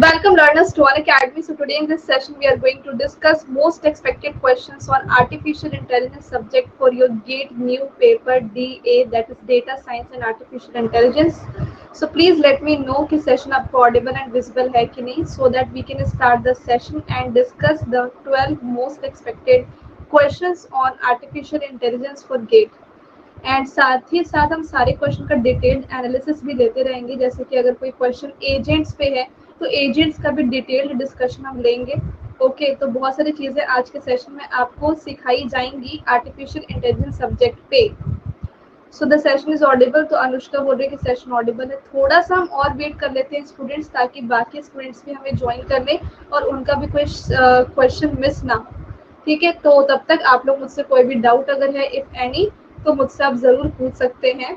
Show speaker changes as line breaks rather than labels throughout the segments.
Welcome learners to Unacademy. So today in this session we are going to discuss most expected questions on artificial intelligence subject for your GATE new paper DA, that is data science and artificial intelligence. So please let me know कि session आपको audible and visible है कि नहीं, so that we can start the session and discuss the 12 most expected questions on artificial intelligence for GATE. And साथ ही साथ हम सारे question का डिटेल्ड एनालिसिस भी लेते रहेंगे, जैसे कि अगर कोई क्वेश्चन एजेंट्स पे है तो एजेंट्स का भी डिटेल्ड डिस्कशन हम लेंगे। ओके, तो बहुत सारी चीज़ें आज के सेशन में आपको सिखाई जाएंगी आर्टिफिशियल इंटेलिजेंस सब्जेक्ट पे। So the session is Audible, तो अनुष्का बोल रही है कि सेशन ऑडिबल है। थोड़ा सा हम और वेट कर लेते हैं स्टूडेंट्स, ताकि बाकी स्टूडेंट्स भी हमें ज्वाइन कर लें और उनका भी कोई क्वेश्चन मिस ना हो। ठीक है, तो तब तक आप लोग मुझसे कोई भी डाउट अगर है इफ एनी तो मुझसे आप ज़रूर पूछ सकते हैं।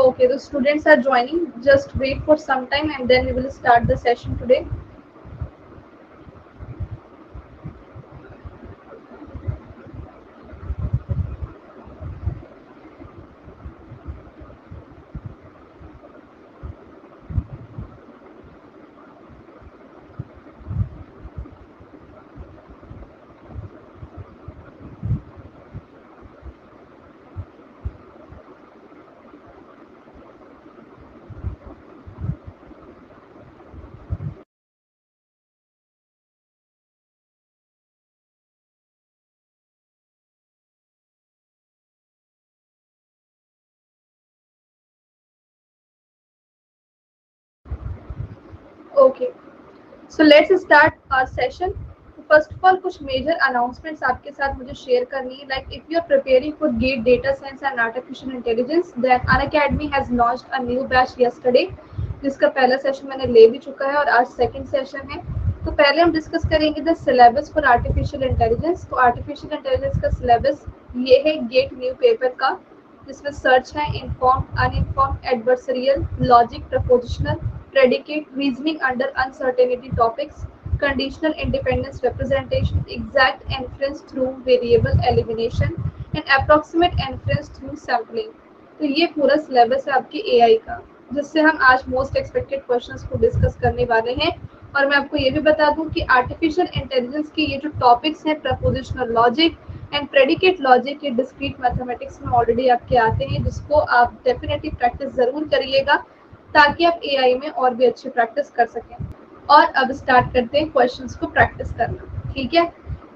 Okay, the students are joining. Just wait for some time and then we will start the session today. Okay, so let's start our session. First of all कुछ मेजर अनाउंसमेंट्स आपके साथ मुझे शेयर करनी है। Like if you are preparing for GATE data science and artificial intelligence, then Unacademy has launched a new batch yesterday, जिसका पहला session मैंने ले भी चुका है और आज सेकंड सेशन है। तो पहले हम डिस्कस करेंगे the syllabus for artificial intelligence. तो आर्टिफिशियल इंटेलिजेंस का सिलेबस ये है गेट न्यू पेपर का, जिसमें सर्च है informed, uninformed, adversarial, logic, prepositional, predicate, reasoning under uncertainty topics, conditional independence representation, exact inference through variable elimination and approximate inference through sampling। तो ये पूरा सिलेबस है आपकी एआई का, जिससे हम आज मोस्ट एक्सपेक्टेड क्वेश्चंस को डिस्कस करने वाले हैं। और मैं आपको ये भी बता दूं कि आर्टिफिशियल इंटेलिजेंस के ये जो टॉपिक्स हैं, prepositional logic and predicate logic, ये डिस्क्रीट मैथमेटिक्स में ऑलरेडी आपके आते हैं, जिसको आप डेफिनेटली प्रैक्टिस ज़रूर करिएगा ताकि आप एआई में और भी अच्छी प्रैक्टिस कर सकें। और अब स्टार्ट करते हैं क्वेश्चंस को प्रैक्टिस करना। ठीक है,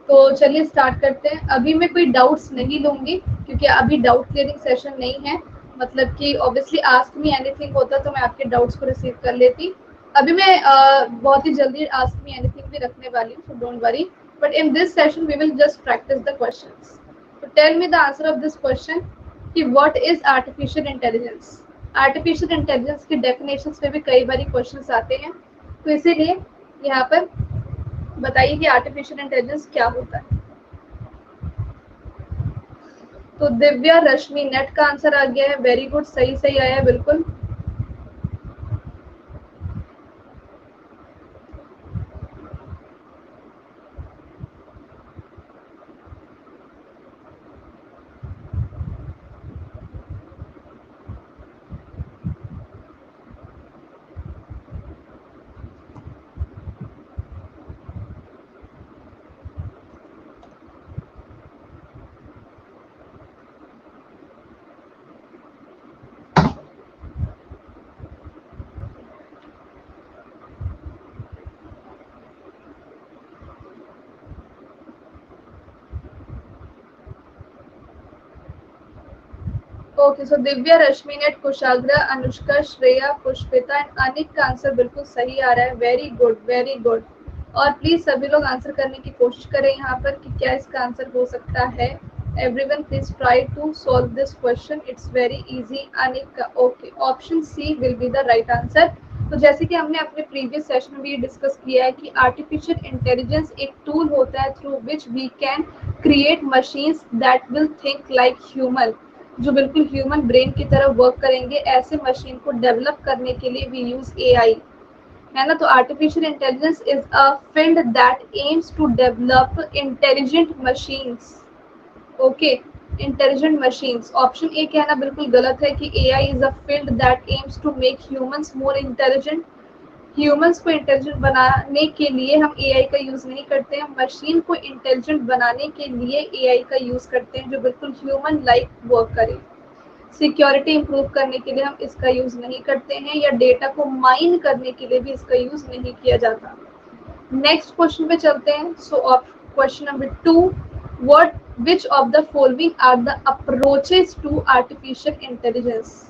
तो चलिए स्टार्ट करते हैं। अभी मैं कोई डाउट्स नहीं लूंगी क्योंकि अभी डाउट क्लियरिंग सेशन नहीं है। मतलब कि ऑब्वियसली आस्क मी एनीथिंग होता तो मैं आपके डाउट्स को रिसीव कर लेती। अभी मैं बहुत ही जल्दी आस्क मी एनीथिंग भी रखने वाली हूँ, so don't worry. But in this session we will just practice the questions. तो tell me the answer of this question कि what is artificial intelligence. Artificial intelligence की डेफिनेशंस में भी कई बार क्वेश्चंस आते हैं, तो इसीलिए यहाँ पर बताइए कि आर्टिफिशियल इंटेलिजेंस क्या होता है। तो दिव्या रश्मि, नेट का आंसर आ गया है, वेरी गुड, सही सही आया है बिल्कुल। Okay, so Divya, Rashmi, Neet, Kushagra, Anushka, Shreya, Pushpita and Anik का आंसर बिल्कुल सही आ रहा है। Very good, very good. और प्लीज सभी लोग आंसर करने की कोशिश करें यहाँ पर कि क्या इसका आंसर हो सकता है। Everyone please try to solve this question, it's very easy. Anik का okay, option C will be the right answer. तो जैसे कि हमने अपने प्रीवियस सेशन में भी डिस्कस किया है कि आर्टिफिशियल इंटेलिजेंस एक टूल होता है through which we can create machines that will think like human, जो बिल्कुल ह्यूमन ब्रेन की तरह वर्क करेंगे। ऐसे मशीन को डेवलप करने के लिए वी यूज एआई, है ना। तो artificial intelligence is a field that aims to develop intelligent machines. Okay, intelligent machines. Option A कहना बिल्कुल गलत है कि AI is a field that aims to make humans more intelligent. Humans को intelligent बनाने के लिए हम एआई का यूज नहीं करते हैं, मशीन को इंटेलिजेंट बनाने के लिए एआई का यूज करते हैं जो बिल्कुल ह्यूमन लाइक वर्क करे। सिक्योरिटी इंप्रूव करने के लिए हम इसका यूज नहीं करते हैं, या डेटा को माइन करने के लिए भी इसका यूज नहीं किया जाता। नेक्स्ट क्वेश्चन पे चलते हैं। So question number 2, what which of the following are the approaches to artificial intelligence.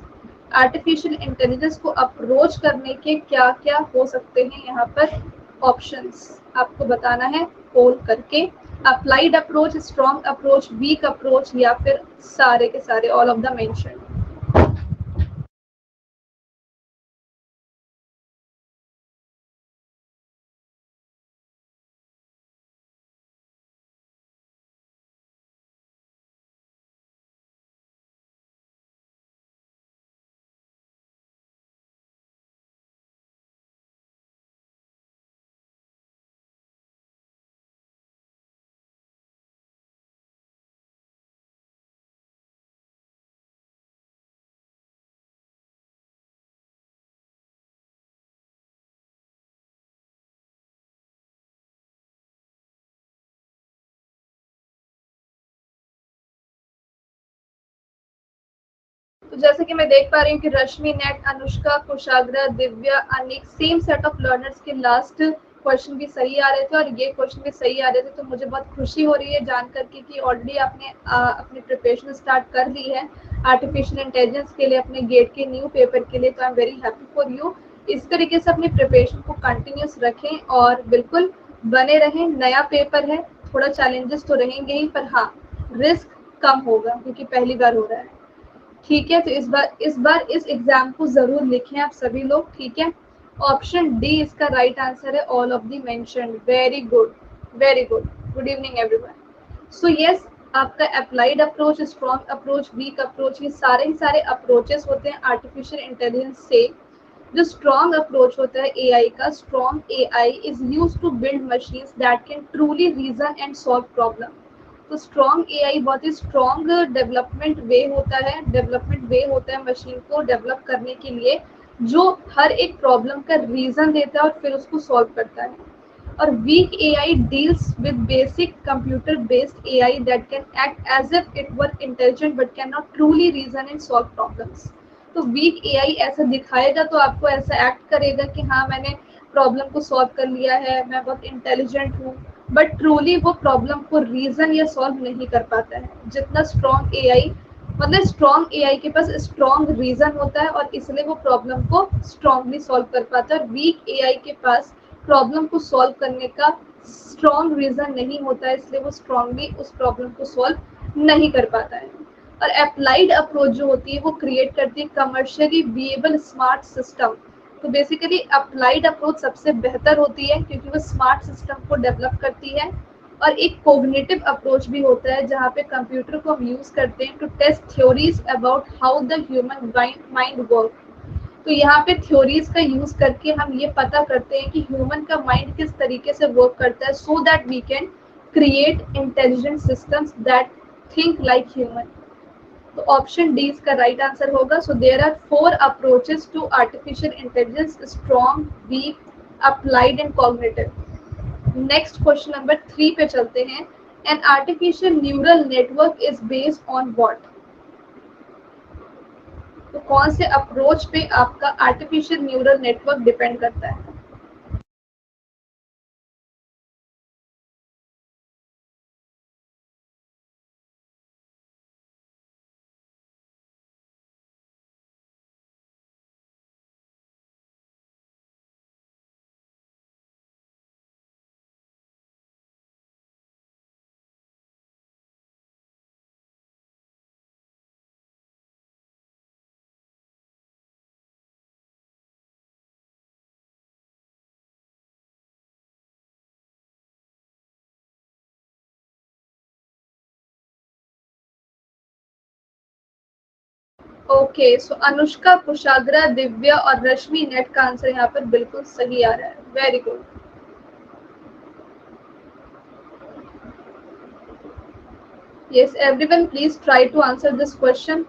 Artificial intelligence को अप्रोच करने के क्या क्या हो सकते हैं, यहाँ पर ऑप्शंस आपको बताना है पोल करके। Applied approach, strong approach, weak approach, या फिर सारे के सारे, ऑल ऑफ द मेंशन। तो जैसे कि मैं देख पा रही हूँ कि रश्मि, नेट, Anushka, Kushagra, Divya, Anik, same set of learners के लास्ट क्वेश्चन भी सही आ रहे थे और ये क्वेश्चन भी सही आ रहे थे। तो मुझे बहुत खुशी हो रही है जान करके कि ऑलरेडी आपने अपनी प्रिपरेशन स्टार्ट कर ली है आर्टिफिशियल इंटेलिजेंस के लिए, अपने गेट के न्यू पेपर के लिए। तो I am very happy for you. इस तरीके से अपनी प्रिपरेशन को कंटिन्यूस रखें और बिल्कुल बने रहें। नया पेपर है, थोड़ा चैलेंजेस तो रहेंगे ही, पर हाँ, रिस्क कम होगा क्योंकि पहली बार हो रहा है। ठीक है, तो इस बार इस एग्जाम को जरूर लिखें आप सभी लोग, ठीक है। ऑप्शन डी इसका राइट आंसर है, all of the mentioned. Very good, very good. Good evening everyone. So yes, आपका applied approach, strong approach, weak approach, ये सारे ही सारे अप्रोचेस होते हैं आर्टिफिशियल इंटेलिजेंस से। जो स्ट्रॉन्ग अप्रोच होता है एआई का, strong AI is used to build machines that can truly reason and solve problem. तो स्ट्रॉन्ग एआई बहुत ही स्ट्रॉन्ग डेवलपमेंट वे होता है मशीन को डेवलप करने के लिए, जो हर एक प्रॉब्लम का रीजन देता है और फिर उसको सॉल्व करता है। और weak AI deals with basic computer based AI that can act as if it were intelligent but can not truly reason and solve problems. तो वीक एआई ऐसा दिखाएगा तो आपको ऐसा एक्ट करेगा कि हाँ, मैंने प्रॉब्लम को सॉल्व कर लिया है, मैं बहुत इंटेलिजेंट हूँ, बट ट्रूली वो प्रॉब्लम को रीजन या सॉल्व नहीं कर पाता है। जितना स्ट्रॉन्ग एआई, मतलब स्ट्रॉन्ग एआई के पास स्ट्रॉन्ग रीजन होता है और इसलिए वो प्रॉब्लम को स्ट्रॉन्गली सॉल्व कर पाता है, और वीक एआई के पास प्रॉब्लम को सॉल्व करने का स्ट्रॉन्ग रीजन नहीं होता है, इसलिए वो स्ट्रॉन्गली उस प्रॉब्लम को सॉल्व नहीं कर पाता है। और अप्लाइड अप्रोच जो होती है वो क्रिएट करती है कमर्शियली विएबल स्मार्ट सिस्टम। तो बेसिकली अप्लाइड अप्रोच सबसे बेहतर होती है क्योंकि वो स्मार्ट सिस्टम को डेवलप करती है। और एक कोग्निटिव अप्रोच भी होता है जहाँ पे कंप्यूटर को हम यूज करते हैं to test theories about how the human mind work. तो यहाँ पे थ्योरीज का यूज करके हम ये पता करते हैं कि ह्यूमन का माइंड किस तरीके से वर्क करता है, so that we can create intelligent systems that think like human. तो ऑप्शन डी इसका राइट आंसर होगा। So there are 4 approaches to artificial intelligence, strong, weak, applied and cognitive. Next question number 3 पे चलते हैं। An artificial neural network is based on what. तो कौन से approach पे आपका आर्टिफिशियल न्यूरल नेटवर्क डिपेंड करता है। ओके, सो अनुष्का, कुशाग्रा, दिव्या और रश्मि नेट का आंसर यहाँ पर बिल्कुल सही आ रहा है। Very good. Yes everyone, please try to answer this question.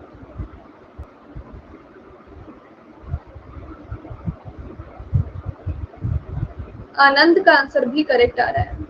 Anand का आंसर भी करेक्ट आ रहा है।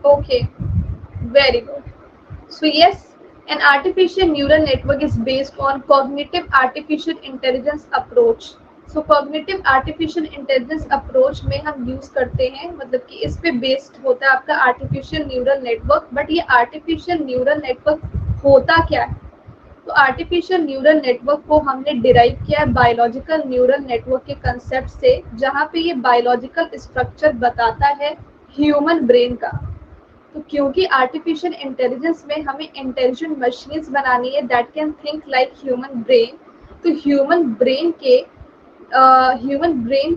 Okay, very good. So yes, an artificial neural network is based on cognitive artificial intelligence approach. So cognitive artificial intelligence approach में हम use करते हैं, मतलब कि इस पे बेस्ड होता है आपका artificial neural network। बट ये artificial neural network होता क्या है? तो आर्टिफिशियल न्यूरल नेटवर्क को हमने डिराइव किया है बायोलॉजिकल न्यूरल नेटवर्क के कंसेप्ट से, जहाँ पे ये बायोलॉजिकल स्ट्रक्चर बताता है ह्यूमन ब्रेन का। तो क्योंकि आर्टिफिशियल इंटेलिजेंस में हमें इंटेलिजेंट मशीन्स बनानी है that can think like human brain, तो ह्यूमन ब्रेन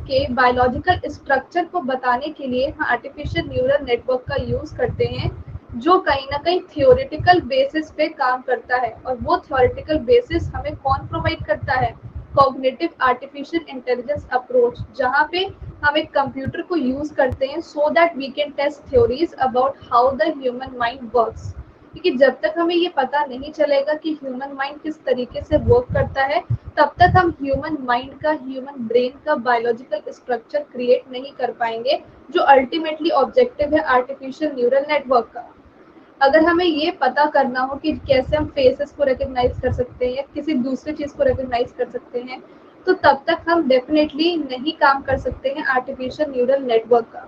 के बायोलॉजिकल स्ट्रक्चर को बताने के लिए हम आर्टिफिशियल न्यूरल नेटवर्क का यूज करते हैं, जो कहीं ना कहीं थियोरेटिकल बेसिस पे काम करता है। और वो थियोरेटिकल बेसिस हमें कौन प्रोवाइड करता है? कॉग्निटिव आर्टिफिशियल इंटेलिजेंस अप्रोच, जहाँ पे हम एक कंप्यूटर को यूज करते हैं so that we can test theories about how the human mind works. क्योंकि जब तक हमें ये पता नहीं चलेगा कि ह्यूमन माइंड किस तरीके से वर्क करता है, तब तक हम ह्यूमन माइंड का, ह्यूमन ब्रेन का बायोलॉजिकल स्ट्रक्चर क्रिएट नहीं कर पाएंगे, जो अल्टीमेटली ऑब्जेक्टिव है आर्टिफिशियल न्यूरल नेटवर्क का। अगर हमें ये पता करना हो कि कैसे हम फेसेस को रिकग्नाइज कर सकते हैं या किसी दूसरी चीज को रिकग्नाइज कर सकते हैं, तो तब तक हम डेफिनेटली नहीं काम कर सकते हैं आर्टिफिशियल न्यूरल नेटवर्क का।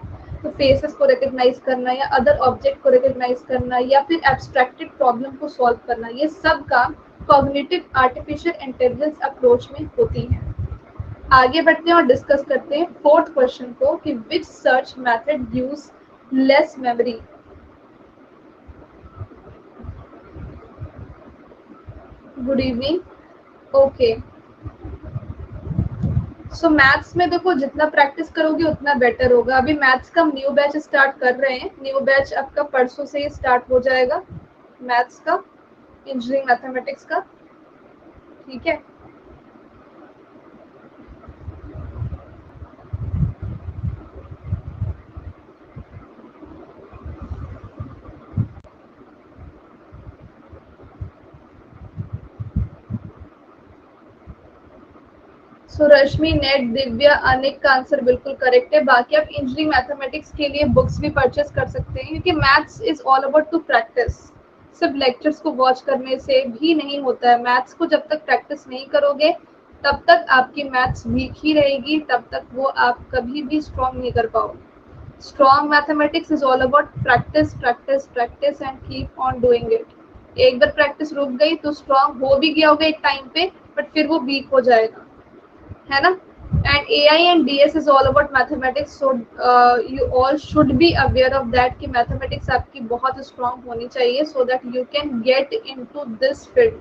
तो फेसेस को रिकग्नाइज करना या अदर ऑब्जेक्ट को रिकग्नाइज करना या फिर एब्स्ट्रैक्टेड प्रॉब्लम को सॉल्व करना, ये सब काम कॉग्निटिव आर्टिफिशियल इंटेलिजेंस अप्रोच में होती है। आगे बढ़ते हैं और डिस्कस करते हैं फोर्थ क्वेश्चन को कि which search method uses less memory. Good evening. Okay, so maths में देखो जितना प्रैक्टिस करोगे उतना बेटर होगा। अभी मैथ्स का हम न्यू बैच स्टार्ट कर रहे हैं, न्यू बैच आपका परसों से ही स्टार्ट हो जाएगा मैथ्स का, इंजीनियरिंग मैथमेटिक्स का। ठीक है, सो रश्मि, नेट, दिव्या, अनिक का आंसर बिल्कुल करेक्ट है। बाकी आप इंजीनियरिंग मैथमेटिक्स के लिए बुक्स भी परचेस कर सकते हैं, क्योंकि maths is all about to practice. सिर्फ लेक्चर्स को वॉच करने से भी नहीं होता है। मैथ्स को जब तक प्रैक्टिस नहीं करोगे तब तक आपकी मैथ्स वीक ही रहेगी, तब तक वो आप कभी भी स्ट्रॉन्ग नहीं कर पाओगे। Strong mathematics is all about practice practice practice and keep on doing it. एक बार प्रैक्टिस रुक गई तो स्ट्रॉन्ग हो भी गया होगा एक टाइम पे, बट फिर वो वीक हो जाएगा, है ना। And AI and DS is all about mathematics, so you all should be aware of that कि मैथमेटिक्स आपकी बहुत स्ट्रांग होनी चाहिए so that you can get into this field.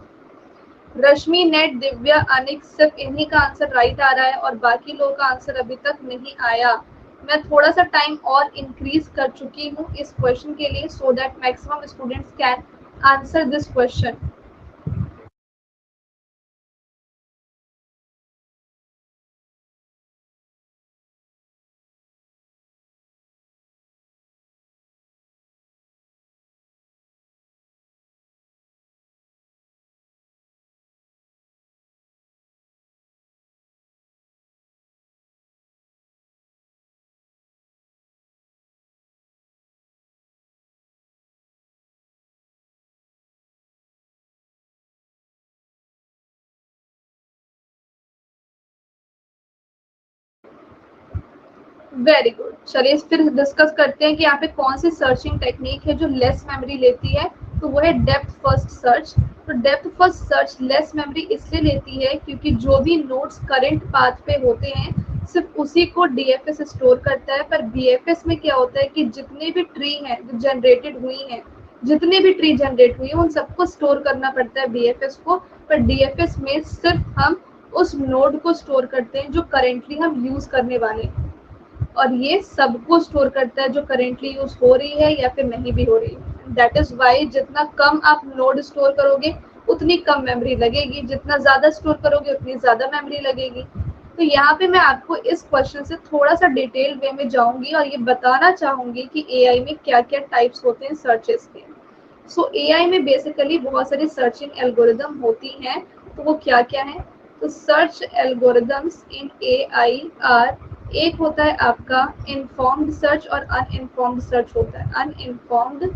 Rashmi, Neet, Divya, Anik, सिर्फ इन्हीं का आंसर राइट आ रहा है और बाकी लोगों का आंसर अभी तक नहीं आया। मैं थोड़ा सा टाइम और इंक्रीज कर चुकी हूँ इस क्वेश्चन के लिए so that maximum students can answer this question. Very good, चलिए फिर डिस्कस करते हैं कि यहाँ पे कौन सी सर्चिंग टेक्निक है जो लेस मेमोरी लेती है तो वो है डेप्थ फर्स्ट सर्च। तो depth first search less memory इसलिए लेती है क्योंकि जो भी नोड्स करंट पाथ पे होते हैं सिर्फ उसी को डीएफएस स्टोर करता है। पर बीएफएस में क्या होता है कि जितने भी ट्री हैं जो जनरेटेड हुई हैं, जितने भी ट्री जनरेट हुई है उन सबको स्टोर करना पड़ता है बीएफएस को। पर डीएफएस में सिर्फ हम उस नोड को स्टोर करते हैं जो करेंटली हम यूज करने वाले हैं, और ये सबको स्टोर करता है जो करेंटली यूज हो रही है या फिर नहीं भी हो रही है। दैट इज वाई जितना कम आप नोड स्टोर करोगे उतनी कम मेमोरी लगेगी, जितना ज्यादा स्टोर करोगे उतनी ज्यादा मेमोरी लगेगी। तो यहाँ पे मैं आपको इस क्वेश्चन से थोड़ा सा डिटेल वे में जाऊंगी और ये बताना चाहूंगी कि एआई में क्या क्या टाइप्स होते हैं सर्चेस के। सो एआई में बेसिकली बहुत सारी सर्चिंग एल्गोरिदम होती हैं। तो वो क्या क्या है? तो search algorithms in AI are, एक होता है आपका इन्फॉर्म्ड सर्च और अनइन्फॉर्म्ड सर्च होता है, अनइन्फॉर्म्ड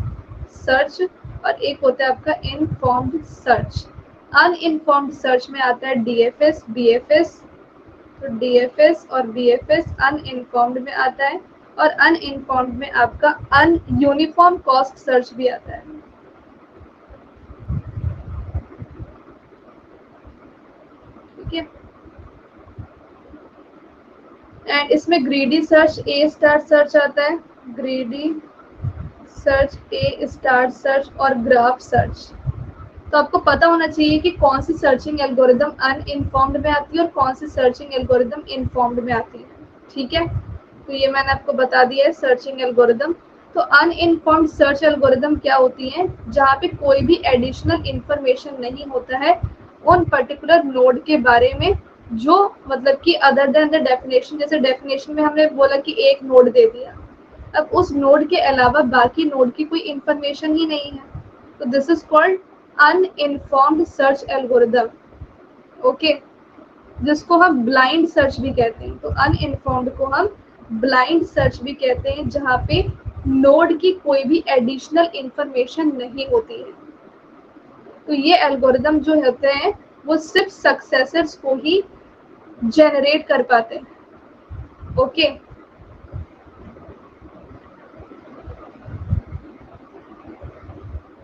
सर्च, और एक होता है आपका इन्फॉर्म्ड सर्च। अनइन्फॉर्म्ड सर्च में आता है डीएफएस, बीएफएस। तो डीएफएस और बीएफएस अनइन्फॉर्म्ड में आता है, और अनइन्फॉर्म्ड में आपका यूनिफॉर्म कॉस्ट सर्च भी आता है। ठीक है, एंड इसमें ग्रीडी सर्च, ए स्टार सर्च आता है, ग्रीडी सर्च, ए स्टार सर्च और ग्राफ सर्च। तो आपको पता होना चाहिए कि कौन सी सर्चिंग एल्गोरिदम अनइन्फॉर्म्ड में आती है और कौन सी सर्चिंग एल्गोरिदम इन्फॉर्म्ड में आती है। ठीक है, तो ये मैंने आपको बता दिया है सर्चिंग एल्गोरिदम। तो अनइन्फॉर्म्ड सर्च एल्गोरिदम क्या होती है? जहाँ पे कोई भी एडिशनल इंफॉर्मेशन नहीं होता है उन पर्टिकुलर नोड के बारे में, जो मतलब कि अदर देन द डेफिनेशन। जैसे डेफिनेशन में हमने बोला कि एक नोड दे दिया, अब उस नोड के अलावा बाकी नोड की कोई इंफॉर्मेशन ही नहीं है, तो this is called uninformed search algorithm. Okay, जिसको हम ब्लाइंड सर्च भी कहते हैं। तो अनइन्फॉर्म्ड को हम ब्लाइंड सर्च भी कहते हैं, जहाँ पे नोड की कोई भी एडिशनल इंफॉर्मेशन नहीं होती है। तो ये एल्गोरिदम जो होते हैं वो सिर्फ सक्सेसर्स को ही जनरेट कर पाते हैं। ओके,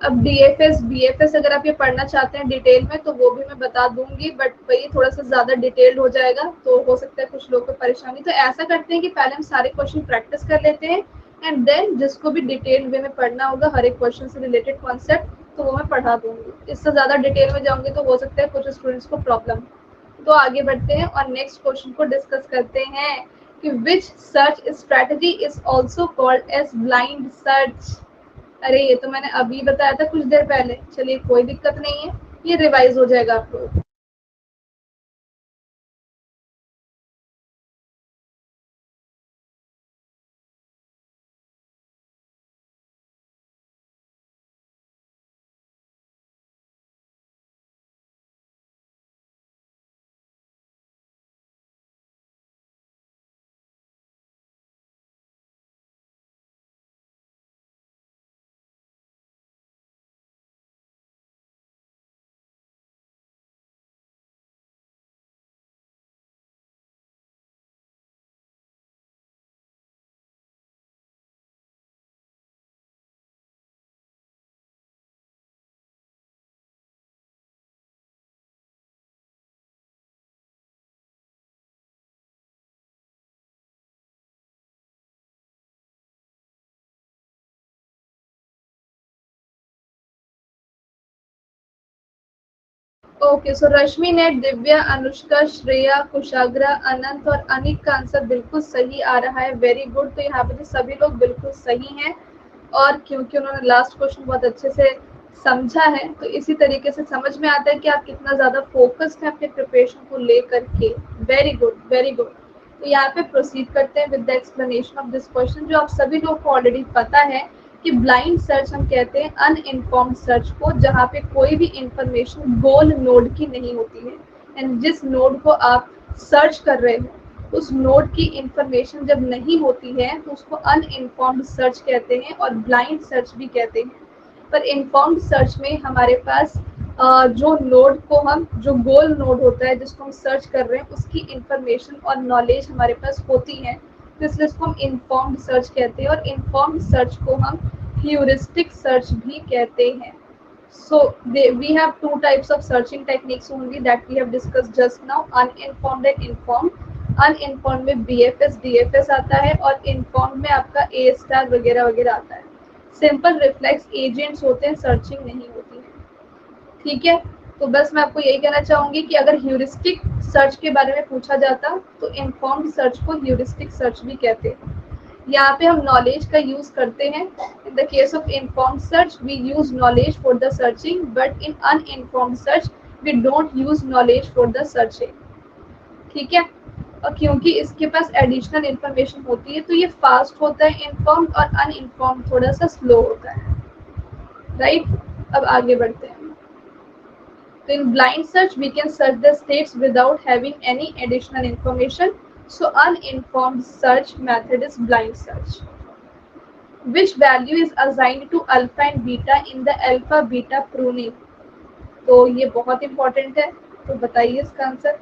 अब डीएफएस बीएफएस अगर आप ये पढ़ना चाहते हैं डिटेल में तो वो भी मैं बता दूंगी, बट वही थोड़ा सा ज्यादा डिटेल्ड हो जाएगा तो हो सकता है कुछ लोगों को परेशानी। तो ऐसा करते हैं कि पहले हम सारे क्वेश्चन प्रैक्टिस कर लेते हैं, एंड देन जिसको भी डिटेल वे में पढ़ना होगा हर एक क्वेश्चन से रिलेटेड कॉन्सेप्ट तो वो मैं पढ़ा दूंगी। इससे ज्यादा डिटेल में जाऊंगी तो हो सकता है कुछ स्टूडेंट्स को प्रॉब्लम। तो आगे बढ़ते हैं और नेक्स्ट क्वेश्चन को डिस्कस करते हैं कि which search strategy is also called as blind search. अरे ये तो मैंने अभी बताया था कुछ देर पहले। चलिए कोई दिक्कत नहीं है, ये रिवाइज हो जाएगा आप लोग। ओके, सो रश्मि ने दिव्या, अनुष्का, श्रेया, कुशाग्रा, अनंत और अनिक का आंसर बिल्कुल सही आ रहा है। Very good. तो यहाँ पे तो सभी लोग बिल्कुल सही हैं, और क्योंकि उन्होंने लास्ट क्वेश्चन बहुत अच्छे से समझा है तो इसी तरीके से समझ में आता है कि आप कितना ज्यादा फोकस्ड हैं अपने प्रिपरेशन को लेकर के। Very good, very good. तो यहाँ पे प्रोसीड करते हैं with the explanation of this question, जो आप सभी लोग को ऑलरेडी पता है कि ब्लाइंड सर्च हम कहते हैं अनइन्फॉर्म्ड सर्च को, जहाँ पे कोई भी इंफॉर्मेशन गोल नोड की नहीं होती है, एंड जिस नोड को आप सर्च कर रहे हो उस नोड की इंफॉर्मेशन जब नहीं होती है तो उसको अनइन्फॉर्म्ड सर्च कहते हैं और ब्लाइंड सर्च भी कहते हैं। पर इन्फॉर्म्ड सर्च में हमारे पास जो नोड को हम, जो गोल नोड होता है जिसको हम सर्च कर रहे हैं, उसकी इंफॉर्मेशन और नॉलेज हमारे पास होती है, तो इसलिए इसको हम इन्फॉर्म्ड सर्च कहते हैं। और इन्फॉर्म्ड सर्च को हम ह्यूरिस्टिक सर्च भी कहते हैं। So we have two types of searching techniques only that we have discussed just now, uninformed and informed. Uninformed में BFS DFS आता है और इनफॉर्म में आपका A स्टार वगैरह वगैरह आता है. सिंपल रिफ्लेक्स एजेंट्स होते हैं, सर्चिंग नहीं होती है. ठीक है, तो बस मैं आपको यही कहना चाहूंगी कि अगर ह्यूरिस्टिक सर्च के बारे में पूछा जाता तो इनफॉर्म्ड सर्च को ह्यूरिस्टिक सर्च भी कहते हैं. यहाँ पे हम नॉलेज का यूज करते हैं. In the case of informed search we use knowledge for the searching, but in uninformed search we don't use knowledge for the searching. ठीक है, और क्योंकि इसके पास एडिशनल इंफॉर्मेशन होती है तो ये फास्ट होता है इनफॉर्म्ड, और अनइनफॉर्म्ड थोड़ा सा स्लो होता है. राइट, अब आगे बढ़ते हैं. तो in blind search we can search the states without having any additional information. So uninformed search method is blind search. Which value is assigned to alpha and beta in the alpha beta pruning? तो ये बहुत important है, तो बताइए इसका answer.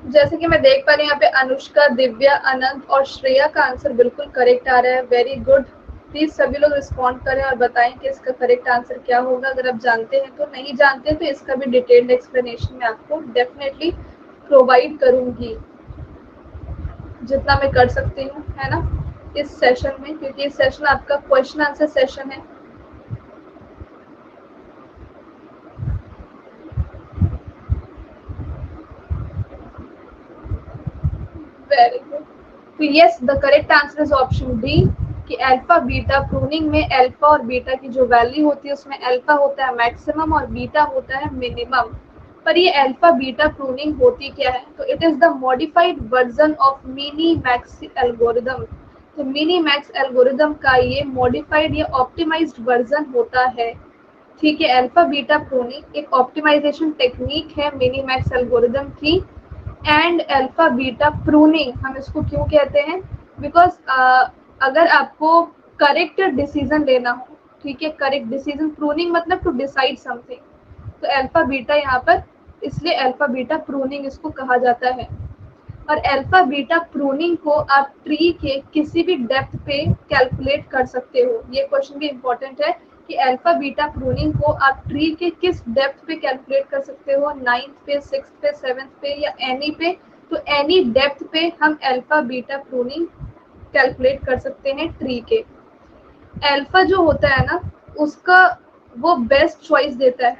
जैसे कि मैं देख पा रही हूँ यहाँ पे अनुष्का, दिव्या, अनंत और श्रेया का आंसर बिल्कुल करेक्ट आ रहा है. Very good. प्लीज सभी लोग रिस्पॉन्ड करें और बताएं कि इसका करेक्ट आंसर क्या होगा. अगर आप जानते हैं तो, नहीं जानते हैं तो इसका भी डिटेल्ड एक्सप्लेनेशन मैं आपको डेफिनेटली प्रोवाइड करूंगी जितना मैं कर सकती हूँ, है ना, इस सेशन में, क्योंकि इस सेशन आपका क्वेश्चन आंसर सेशन है. Very good. तो yes, the correct answer is option D कि अल्फा बीटा प्रूनिंग में अल्फा और बीटा की जो वैल्यू होती है उसमें अल्फा होता है मैक्सिमम और बीटा होता है मिनिमम. पर ये अल्फा बीटा प्रूनिंग होती क्या है? तो it is the modified version of mini max algorithm. तो मिनी मैक्स एल्गोरिदम का ये मॉडिफाइड या ऑप्टिमाइज्ड वर्जन होता है. ठीक है, अल्फा बीटा प्रूनिंग एक ऑप्टिमाइजेशन टेक्निक है मिनी मैक्स एल्गोरिदम की. एंड अल्फा बीटा प्रूनिंग हम इसको क्यों कहते हैं? बिकॉज अगर आपको करेक्ट डिसीजन लेना हो, ठीक है, करेक्ट डिसीजन, प्रूनिंग मतलब टू डिसाइड समथिंग, तो अल्फा बीटा यहाँ पर, इसलिए अल्फा बीटा प्रूनिंग इसको कहा जाता है. और अल्फा बीटा प्रूनिंग को आप ट्री के किसी भी डेप्थ पे कैलकुलेट कर सकते हो. ये क्वेश्चन भी इम्पोर्टेंट है कि अल्फा बीटा प्रूनिंग को आप ट्री के किस डेप्थ पे कैलकुलेट कर सकते हो, 9th पे, 6th पे, 7th पे या एनी पे. तो एनी डेप्थ पे हम अल्फा बीटा प्रूनिंग कैलकुलेट कर सकते हैं ट्री के. अल्फा जो होता है ना, उसका वो बेस्ट चॉइस देता है,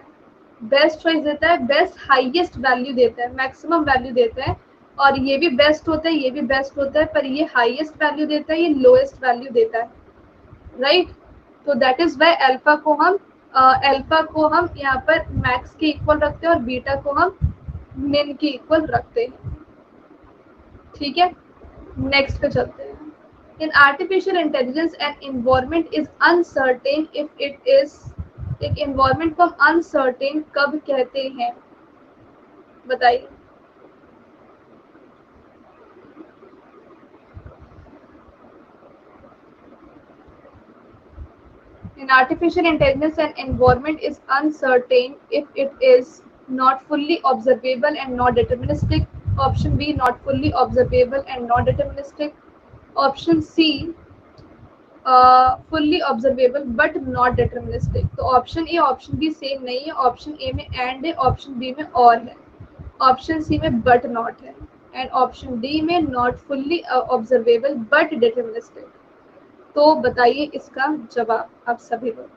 बेस्ट चॉइस देता है, बेस्ट हाईएस्ट वैल्यू देता है, मैक्सिमम वैल्यू देता है. और ये भी बेस्ट होता है, ये भी बेस्ट होता है, पर ये हाईएस्ट वैल्यू देता है, ये लोएस्ट वैल्यू देता है. राइट, तो दैट इज वाई अल्फा को हम यहाँ पर मैक्स के इक्वल रखते हैं और बीटा को हम मिन के इक्वल रखते हैं. ठीक है, नेक्स्ट पे चलते हैं. In artificial intelligence and environment is uncertain if it is. एक इन्वायरमेंट को हम अनसर्टेन कब कहते हैं? बताइए. In artificial intelligence, an environment is uncertain if it is not fully observable and not deterministic. Option B, not fully observable and not deterministic. Option C, fully observable but not deterministic. तो option A option B same नहीं है. Option A में and है, option B में और है, option C में but not है, एंड ऑप्शन डी में not fully observable but deterministic. तो बताइए इसका जवाब आप सभी लोग.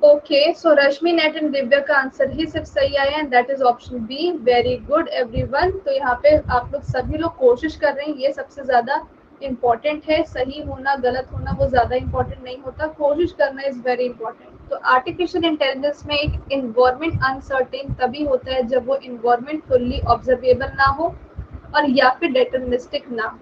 Okay, so Rashmi, Neet and Divya का आंसर ही सिर्फ सही आया है, that is option B. Very good everyone. तो यहाँ पे आप लोग सभी लोग कोशिश कर रहे हैं, ये सबसे ज्यादा इम्पोर्टेंट है। सही होना गलत होना वो ज्यादा इम्पोर्टेंट नहीं होता, कोशिश करना इज वेरी इंपॉर्टेंट। तो आर्टिफिशियल इंटेलिजेंस में एक इन्वायरमेंट अनसर्टेन तभी होता है जब वो इन्वायरमेंट फुल्ली ऑब्जर्वेबल ना हो और या फिर डिटरमिनिस्टिक ना हो।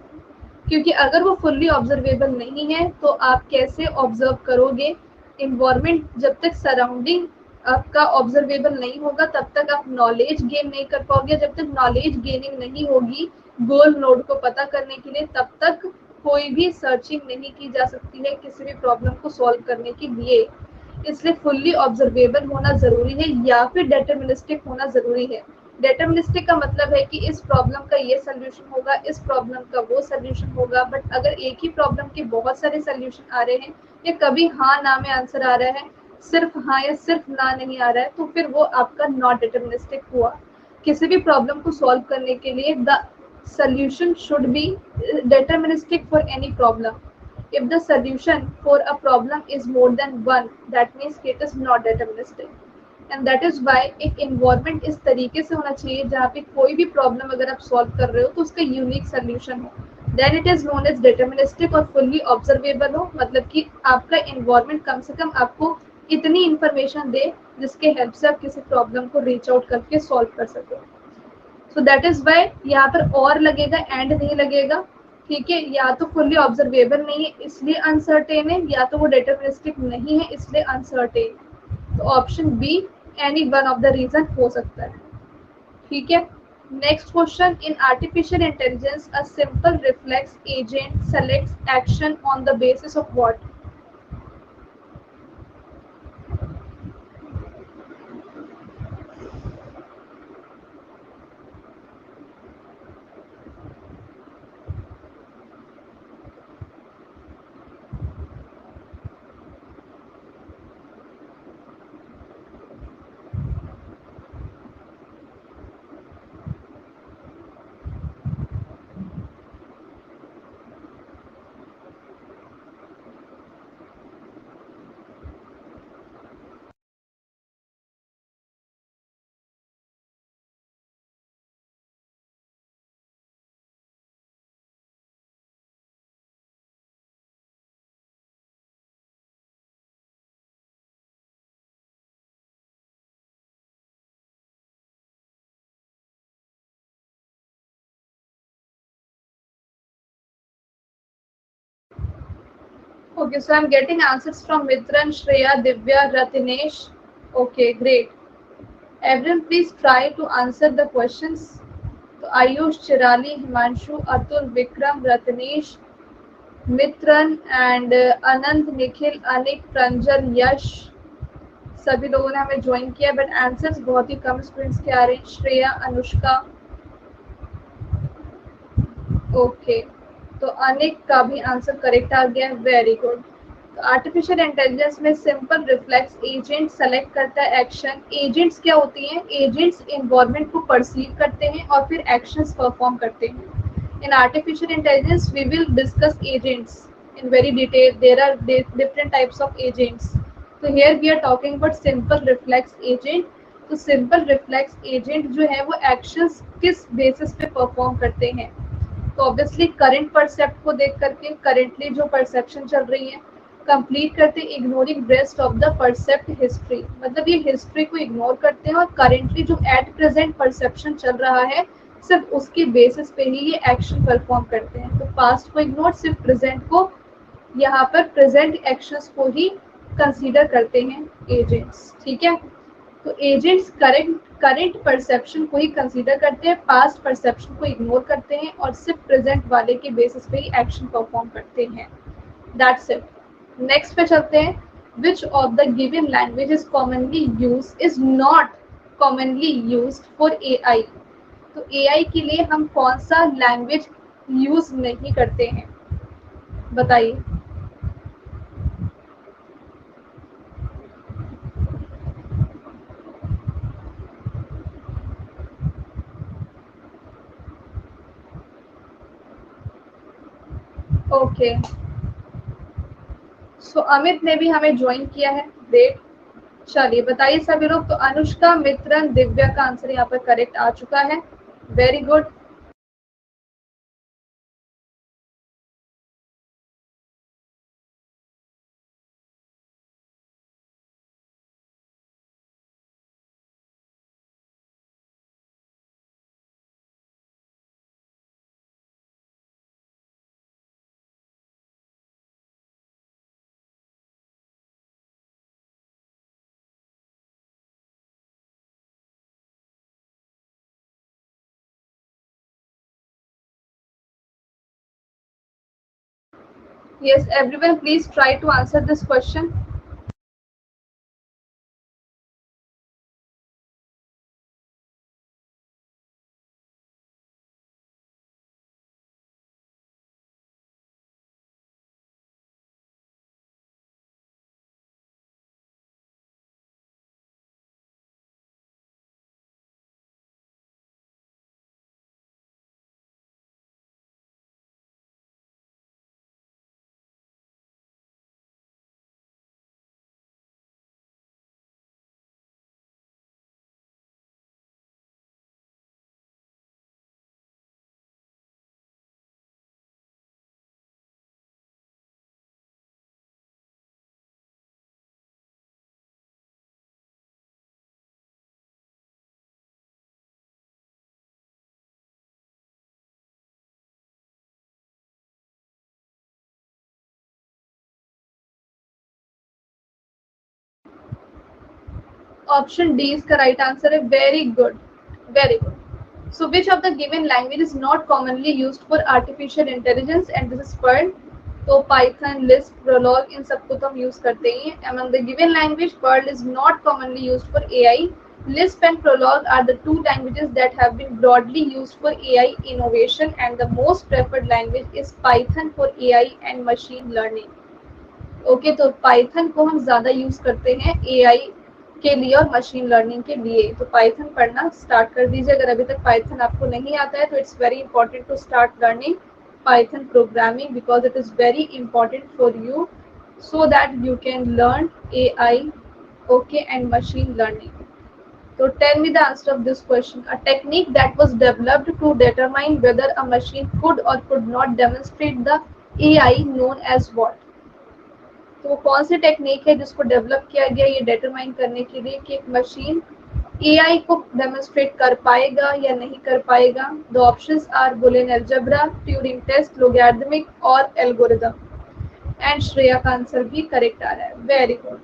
क्योंकि अगर वो फुल्ली ऑब्जर्वेबल नहीं है तो आप कैसे ऑब्जर्व करोगे इन्वायरमेंट? जब तक सराउंडिंग आपका ऑब्जर्वेबल नहीं होगा तब तक आप नॉलेज गेन नहीं कर पाओगे। जब तक नॉलेज गेनिंग नहीं होगी गोल नोड को पता करने के लिए, तब तक कोई भी सर्चिंग नहीं की जा सकती है किसी भी प्रॉब्लम को सॉल्व करने के लिए। इसलिए फुल्ली ऑब्जर्वेबल होना जरूरी है या फिर डिटरमिनिस्टिक होना जरूरी है। डिटरमिनिस्टिक का मतलब है कि इस प्रॉब्लम का ये सोल्यूशन होगा, इस प्रॉब्लम का वो सोल्यूशन होगा। बट अगर एक ही प्रॉब्लम के बहुत सारे सोल्यूशन आ रहे हैं या कभी हाँ ना में आंसर आ रहा है, सिर्फ हाँ या सिर्फ ना नहीं आ रहा है, तो फिर वो आपका नॉट डिटरमिनिस्टिक हुआ। किसी भी प्रॉब्लम को सॉल्व करने के लिए the solution should be deterministic for any problem. If the solution for a problem is more than one, that means it is not deterministic. And that is why एक environment इस तरीके से होना चाहिए जहाँ पे कोई भी प्रॉब्लम अगर आप सॉल्व कर रहे हो तो उसका यूनिक सोल्यूशन हो। Then it is known as deterministic और फुल्ली ऑब्जर्वेबल हो, मतलब कि आपका इन्वायरमेंट कम से कम आपको इतनी इंफॉर्मेशन दे जिसके हेल्प से आप किसी प्रॉब्लम को रीच आउट करके सॉल्व कर सको। सो दैट इज वाई यहाँ पर और लगेगा, एंड नहीं लगेगा। ठीक है, या तो फुल्ली ऑब्जर्वेबल नहीं है इसलिए अनसर्टेन है, या तो वो डिटरमिनिस्टिक नहीं है इसलिए अनसर्टेन। तो option B any one of the reason हो सकता है। ठीक है, next question. In artificial intelligence a simple reflex agent selects action on the basis of what? Okay, so I'm getting answers from Mitran, Shreya, Divya, Ratinesh. Okay, great. Everyone, please try to answer the questions. तो Ayush, चिराली, Himanshu, Atul, Vikram, Ratnesh, Mitran and अनंत, निखिल, अनिक, प्रंजल, यश, सभी लोगों ने हमें join किया, but answers बहुत ही कम students के आ रहे हैं। श्रेया, अनुष्का, ओके, तो अनिक का भी आंसर करेक्ट आ गया, वेरी गुड। तो आर्टिफिशियल इंटेलिजेंस में सिंपल रिफ्लेक्स एजेंट सेलेक्ट करता है एक्शन। एजेंट्स क्या होती हैं? एजेंट्स इन्वायरमेंट को परसीव करते हैं और फिर एक्शंस परफॉर्म करते हैं। In artificial intelligence we will discuss agents in very detail. There are different types of agents. तो here we are talking about simple reflex agent. तो सिंपल रिफ्लेक्स एजेंट जो है वो एक्शंस किस बेसिस पे perform करते हैं? तो ऑब्वियसली करंट परसेप्ट को देख करके, करेंटली जो परसेप्शन चल रही है, कंप्लीट करते ignoring rest of the percept history, मतलब ये हिस्ट्री को इग्नोर करते हैं और करेंटली जो एट प्रेजेंट परसेप्शन चल रहा है सिर्फ उसके बेसिस पे ही ये एक्शन परफॉर्म करते हैं। तो पास्ट को इग्नोर, सिर्फ प्रेजेंट को, यहाँ पर प्रेजेंट एक्शंस को ही कंसीडर करते हैं एजेंट्स। ठीक है, तो एजेंट्स करंट परसेप्शन को ही कंसीडर करते हैं, पास्ट परसेप्शन को इग्नोर करते हैं और सिर्फ प्रेजेंट वाले के बेसिस पे ही एक्शन परफॉर्म करते हैं। That's it. नेक्स्ट पे चलते हैं। विच of the given language is commonly use is not commonly use for AI? तो एआई के लिए हम कौन सा लैंग्वेज यूज नहीं करते हैं, बताइए। ओके, सो अमित ने भी हमें ज्वाइन किया है, ग्रेट। चलिए बताइए सभी लोग। तो अनुष्का, मित्रन, दिव्या का आंसर यहाँ पर करेक्ट आ चुका है। Very good. Yes, everyone, please try to answer this question. Option D is the right answer. Very good. Very good. So, which of the given language is not commonly used for artificial intelligence? And this is Perl. तो Python, Lisp, Prolog इन सबको तो हम use करते ही हैं. Among the given language, Perl is not commonly used for AI. Lisp and Prolog are the two languages that have been broadly used for AI innovation, and the most preferred language is Python for AI and machine learning. Okay, तो Python को हम ज़्यादा use करते हैं AI के लिए और machine learning के लिए. तो पाइथन पढ़ना स्टार्ट कर दीजिए. अगर अभी तक पाइथन आपको नहीं आता है तो it's very important to start learning Python programming because it is very important for you so that you can learn AI, okay, and machine learning. So tell me the answer of this question. A technique that was developed to determine whether a machine could or could not demonstrate the AI known as what? तो कौन सी technique है जिसको develop किया गया ये determine करने के लिए कि एक मशीन एआई को डेमोन्स्ट्रेट कर पाएगा या नहीं कर पाएगा? The options are Boolean algebra, Turing test, logarithmic और एल्गोरिदम. एंड श्रेया का आंसर भी करेक्ट आ रहा है. Very good.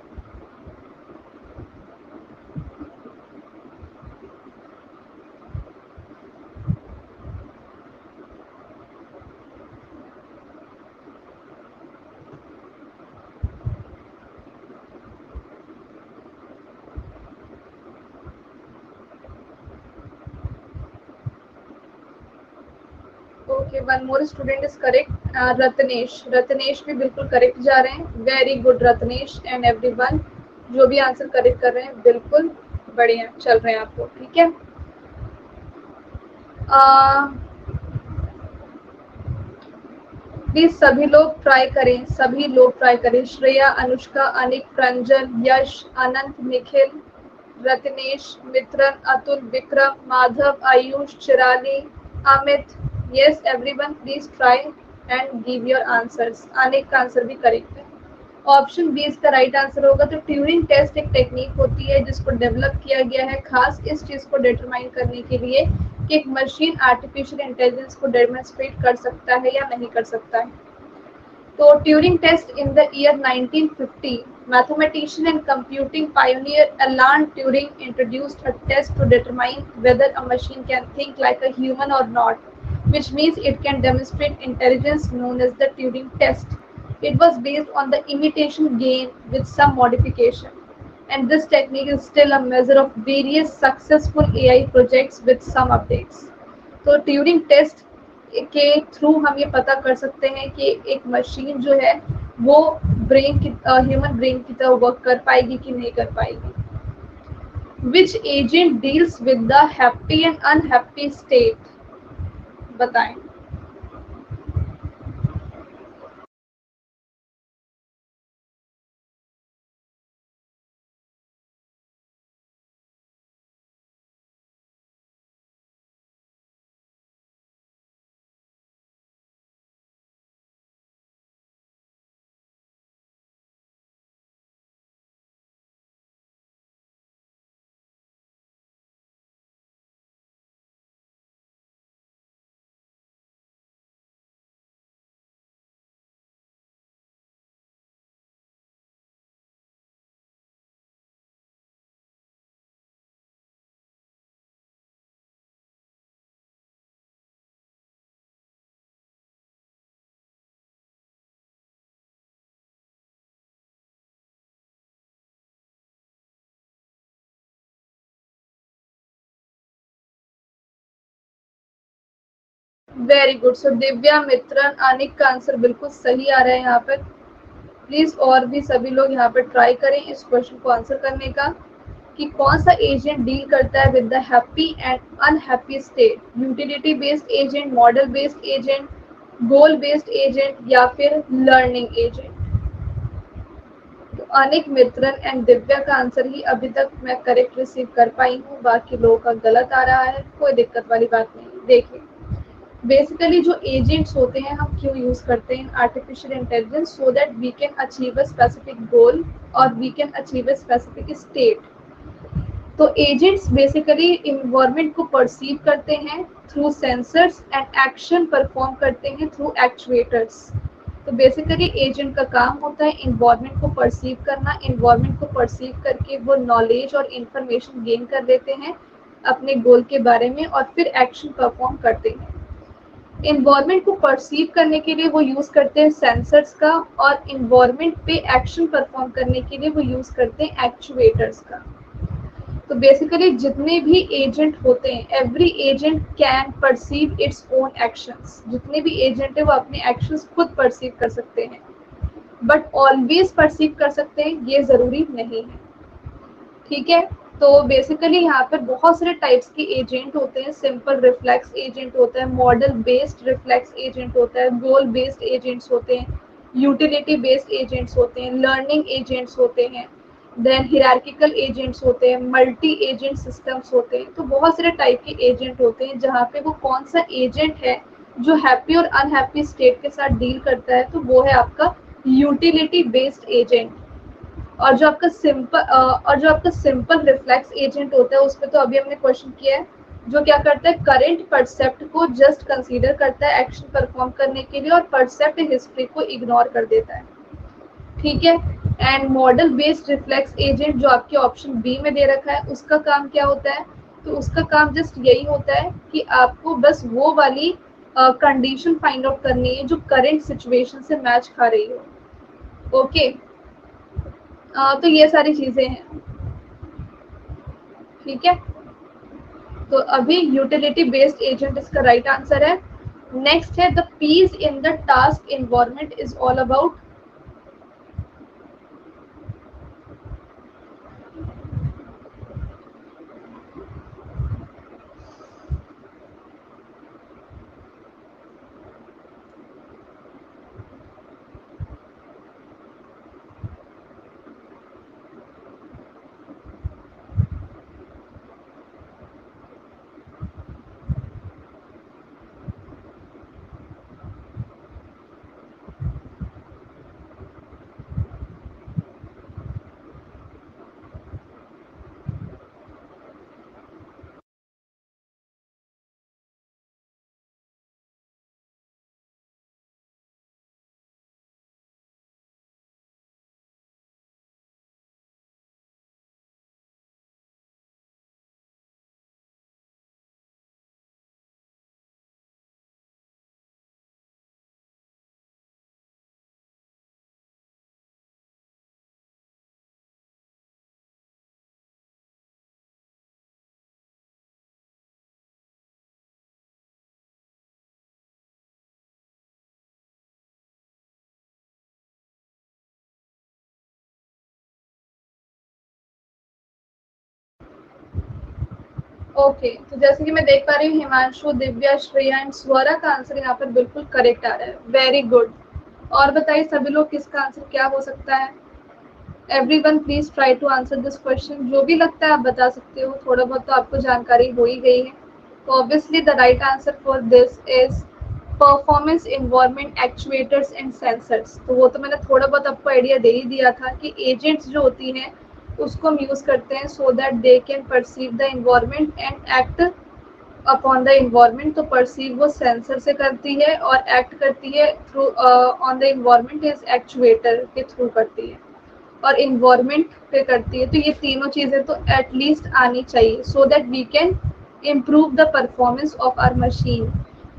Okay, one more student is correct. Ratnesh. Ratnesh भी बिल्कुल करेक्ट जा रहे हैं. Very good Ratnesh and everyone. जो भी आंसर करेक्ट कर रहे हैं बिल्कुल बढ़िया चल रहे हैं आप लोग. ठीक है. प्लीज सभी लोग ट्राई करें. सभी लोग ट्राई करें. Shreya, Anushka, Anik, Pranjan, Yash, Anant, Nikhil, Ratnesh, Mitran, Atul, Vikram, Madhav, Ayush, Chirali, Amit. Yes everyone, please try and give your answers. Anik का आंसर भी करेक्ट है. ऑप्शन बी इसका राइट आंसर होगा. तो ट्यूरिंग टेस्ट एक टेक्निक होती है जिसको डेवलप किया गया है खास इस चीज को डिटरमाइन करने के लिए कि एक मशीन आर्टिफिशियल इंटेलिजेंस को डेमोन्स्ट्रेट कर सकता है या नहीं कर सकता है. तो Turing test in the year 1950, mathematician and computing pioneer Alan Turing introduced a test to determine whether a machine can think like a human or not, which means it can demonstrate intelligence, known as the Turing test. It was based on the imitation game with some modification, and this technique is still a measure of various successful AI projects with some updates. तो Turing test के through हम ये पता कर सकते हैं कि एक मशीन जो है वो ब्रेन की ह्यूमन ब्रेन की तरह वर्क कर पाएगी कि नहीं कर पाएगी. Which agent deals with the happy and unhappy state? बताएं. Very good. So Divya, Mitran, Anik का आंसर बिल्कुल सही आ रहा है यहाँ पर। प्लीज और भी सभी लोग यहाँ पर ट्राई करें इस क्वेश्चन को आंसर करने का कि कौन सा एजेंट डील करता है with the happy and unhappy state, utility based agent, model based agent, goal based agent या फिर लर्निंग एजेंट। तो अनिक, मित्रन एंड दिव्या का आंसर ही अभी तक मैं करेक्ट रिसीव कर पाई हूँ, बाकी लोगों का गलत आ रहा है, कोई दिक्कत वाली बात नहीं। देखिए, बेसिकली जो एजेंट्स होते हैं हम क्यों यूज करते हैं artificial intelligence, so that we can achieve a specific goal और we can achieve a specific state. तो एजेंट्स बेसिकली इन्वायरमेंट को परसीव करते हैं through sensors and action perform करते हैं थ्रू एक्चुएटर्स। तो बेसिकली एजेंट का काम होता है इन्वायरमेंट को परसीव करना, इन्वायरमेंट को परसीव करके वो नॉलेज और इंफॉर्मेशन गेन कर लेते हैं अपने गोल के बारे में और फिर एक्शन परफॉर्म करते हैं। इन्वायरमेंट को परसीव करने के लिए वो यूज करते हैं सेंसर्स का और इन्वायरमेंट पे एक्शन परफॉर्म करने के लिए वो यूज करते हैं एक्चुएटर्स का। तो बेसिकली जितने भी एजेंट होते हैं, every agent can perceive its own actions. जितने भी एजेंट है वो अपने एक्शंस खुद परसीव कर सकते हैं, बट ऑलवेज परसीव कर सकते हैं ये जरूरी नहीं है। ठीक है, तो बेसिकली यहाँ पर बहुत सारे टाइप्स के एजेंट होते हैं। सिंपल रिफ्लेक्स एजेंट होता है, मॉडल बेस्ड रिफ्लेक्स एजेंट होता है, गोल बेस्ड एजेंट्स होते हैं, यूटिलिटी बेस्ड एजेंट्स होते हैं, लर्निंग एजेंट्स होते हैं, देन हिरार्किकल एजेंट्स होते हैं, मल्टी एजेंट सिस्टम्स होते हैं। तो बहुत सारे टाइप के एजेंट होते हैं जहाँ पे वो कौन सा एजेंट है जो हैप्पी और अनहैप्पी स्टेट के साथ डील करता है, तो वो है आपका यूटिलिटी बेस्ड एजेंट। और जो आपका सिंपल रिफ्लेक्स एजेंट होता है उसमें तो अभी हमने क्वेश्चन किया है, जो क्या करता है करंट परसेप्ट को जस्ट कंसीडर करता है एक्शन परफॉर्म करने के लिए और परसेप्ट हिस्ट्री को इग्नोर कर देता है। ठीक है, and model based reflex agent जो आपके ऑप्शन बी में दे रखा है, उसका काम क्या होता है, तो उसका काम जस्ट यही होता है कि आपको बस वो वाली कंडीशन फाइंड आउट करनी है जो करंट सिचुएशन से मैच खा रही हो। ओके, तो ये सारी चीजें हैं। ठीक है, तो अभी यूटिलिटी बेस्ड एजेंट इसका राइट आंसर है। नेक्स्ट है the PEAS in the task environment is all about. Okay, तो जैसे कि मैं देख पा रही हूँ हिमांशु, दिव्या, श्रेया एंड स्वरा का आंसर यहाँ पर बिल्कुल करेक्ट आ रहा है। Very good. और बताइए सभी लोग किसका आंसर क्या हो सकता है। Everyone please try to answer this question. जो भी लगता है आप बता सकते हो, थोड़ा बहुत तो आपको जानकारी हो ही गई है। तो obviously the right answer for this is performance environment actuators and sensors. तो वो तो मैंने थोड़ा बहुत आपको आइडिया दे ही दिया था कि एजेंट्स जो होती हैं उसको हम यूज करते हैं so that they can perceive the environment and act upon the environment. तो परसीव वो सेंसर से करती है और एक्ट करती है through on the environment is actuator के थ्रू करती है और इन्वायरमेंट पे करती है। तो ये तीनों चीजें तो एटलीस्ट आनी चाहिए so that we can improve the performance of our machine.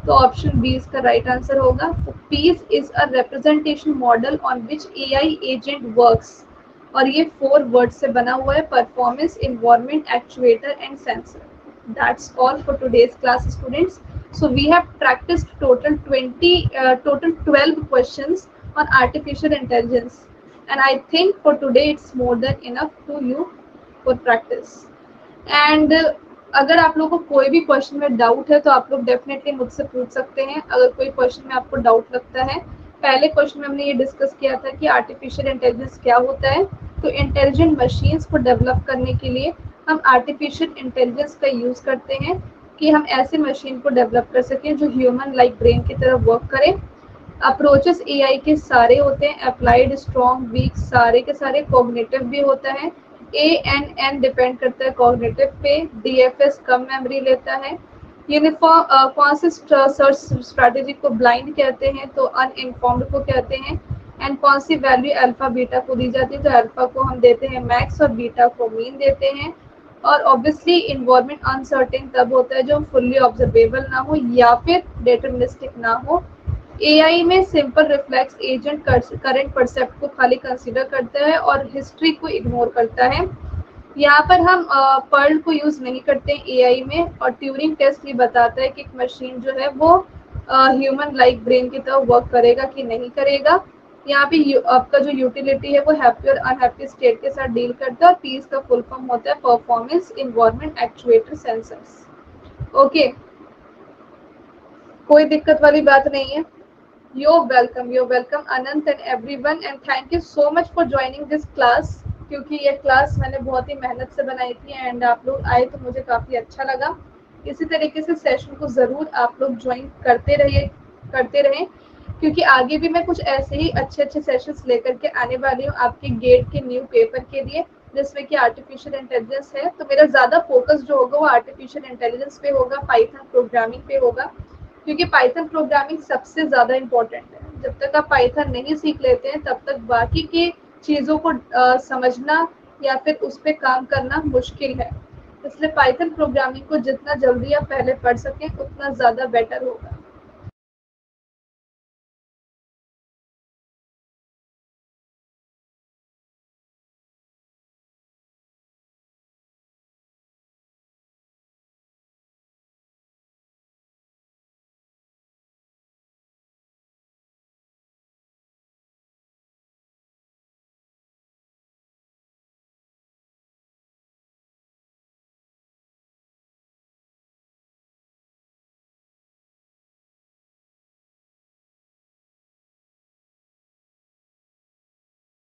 तो ऑप्शन बी इसका राइट आंसर होगा। PEAS is a representation model on which AI agent works. और ये 4 वर्ड से बना हुआ है, performance, environment, actuator and sensor. That's all for today's class students. So we have practiced total 12 questions on artificial intelligence, and I think for today it's more than enough to you for practice. And अगर आप लोगों को कोई भी question में doubt है तो आप लोग डेफिनेटली मुझसे पूछ सकते हैं। अगर कोई क्वेश्चन में आपको डाउट लगता है, पहले क्वेश्चन में हमने ये डिस्कस किया था कि आर्टिफिशियल इंटेलिजेंस क्या होता है। तो इंटेलिजेंट मशीन्स को डेवलप करने के लिए हम आर्टिफिशियल इंटेलिजेंस का यूज़ करते हैं कि हम ऐसे मशीन को डेवलप कर सकें जो ह्यूमन लाइक ब्रेन की तरह वर्क करें। अप्रोचेस एआई के सारे होते हैं, अप्लाइड, स्ट्रॉन्ग, वीक, सारे के सारे। कॉग्निटिव भी होता है, एएनएन डिपेंड करता है कॉग्निटिव पे, डीएफएस कम मेमोरी लेता है। यूनिफॉर्म कौन से सर्च स्ट्रैटेजी को ब्लाइंड कहते हैं, तो अनइनफॉर्म्ड को कहते हैं। एंड कौन सी वैल्यू अल्फा बीटा को दी जाती है, तो अल्फा को हम देते हैं मैक्स और बीटा को मीन देते हैं। और ऑब्वियसली इन्वायरमेंट अनसर्टेन तब होता है जो फुल्ली ऑब्जर्वेबल ना हो या फिर डिटरमिनिस्टिक ना हो। एआई में सिंपल रिफ्लेक्स एजेंट करंट परसेप्ट को खाली कंसीडर करता है और हिस्ट्री को इग्नोर करता है। यहाँ पर हम पर्ल को यूज नहीं करते हैं एआई में, और ट्यूरिंग टेस्ट ये बताता है कि एक मशीन जो है वो ह्यूमन लाइक ब्रेन की तरह वर्क करेगा कि नहीं करेगा। यहाँ पे आपका जो यूटिलिटी है वो हैप्पी और अनहैप्पी स्टेट के साथ डील करता है, और पीस का फुल फॉर्म होता है performance environment actuator sensors. Okay, कोई दिक्कत वाली बात नहीं है। You're welcome Anant and everyone, and thank you so much for joining this class, क्योंकि ये क्लास मैंने बहुत ही मेहनत से बनाई थी एंड आप लोग आए तो मुझे काफ़ी अच्छा लगा। इसी तरीके से सेशन को ज़रूर आप लोग ज्वाइन करते रहें, क्योंकि आगे भी मैं कुछ ऐसे ही अच्छे सेशंस लेकर के आने वाली हूँ आपके गेट के न्यू पेपर के लिए, जिसमें कि आर्टिफिशियल इंटेलिजेंस है। तो मेरा ज़्यादा फोकस जो होगा वो आर्टिफिशियल इंटेलिजेंस पे होगा, पाइथन प्रोग्रामिंग पे होगा, क्योंकि पाइथन प्रोग्रामिंग सबसे ज़्यादा इम्पोर्टेंट है। जब तक आप पाइथन नहीं सीख लेते हैं तब तक बाकी की चीज़ों को समझना या फिर उस पर काम करना मुश्किल है। इसलिए पाइथन प्रोग्रामिंग को जितना जल्दी आप पहले पढ़ सकें उतना ज़्यादा बेटर होगा।